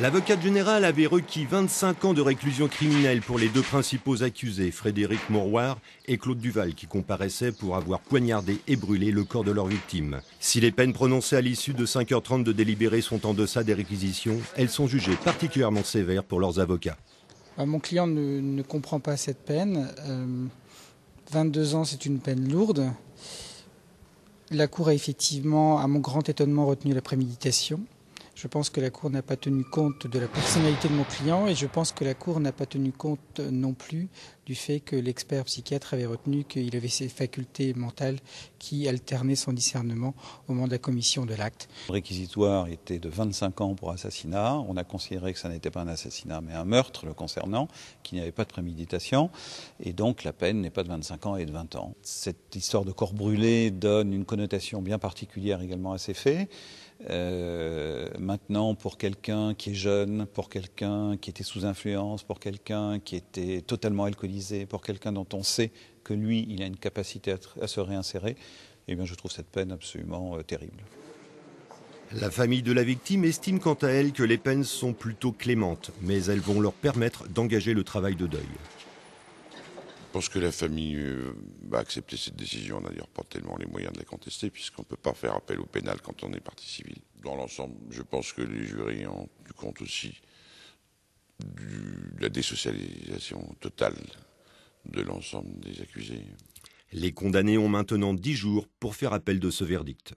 L'avocate générale avait requis 25 ans de réclusion criminelle pour les deux principaux accusés, Frédéric Mauroir et Claude Duval, qui comparaissaient pour avoir poignardé et brûlé le corps de leur victime. Si les peines prononcées à l'issue de 5h30 de délibéré sont en deçà des réquisitions, elles sont jugées particulièrement sévères pour leurs avocats. Mon client ne comprend pas cette peine. 22 ans, c'est une peine lourde. La Cour a effectivement, à mon grand étonnement, retenu la préméditation. Je pense que la Cour n'a pas tenu compte de la personnalité de mon client et je pense que la Cour n'a pas tenu compte non plus du fait que l'expert psychiatre avait retenu qu'il avait ses facultés mentales qui alternaient son discernement au moment de la commission de l'acte. Le réquisitoire était de 25 ans pour assassinat. On a considéré que ça n'était pas un assassinat mais un meurtre le concernant, qu'il n'y avait pas de préméditation et donc la peine n'est pas de 25 ans et de 20 ans. Cette histoire de corps brûlé donne une connotation bien particulière également à ces faits. Maintenant, pour quelqu'un qui est jeune, pour quelqu'un qui était sous influence, pour quelqu'un qui était totalement alcoolisé, pour quelqu'un dont on sait que lui, il a une capacité à se réinsérer, eh bien, je trouve cette peine absolument terrible. La famille de la victime estime quant à elle que les peines sont plutôt clémentes, mais elles vont leur permettre d'engager le travail de deuil. Je pense que la famille va accepter cette décision. On n'a d'ailleurs pas tellement les moyens de la contester puisqu'on ne peut pas faire appel au pénal quand on est partie civile. Dans l'ensemble, je pense que les jurys ont tenu compte aussi de la désocialisation totale de l'ensemble des accusés. Les condamnés ont maintenant 10 jours pour faire appel de ce verdict.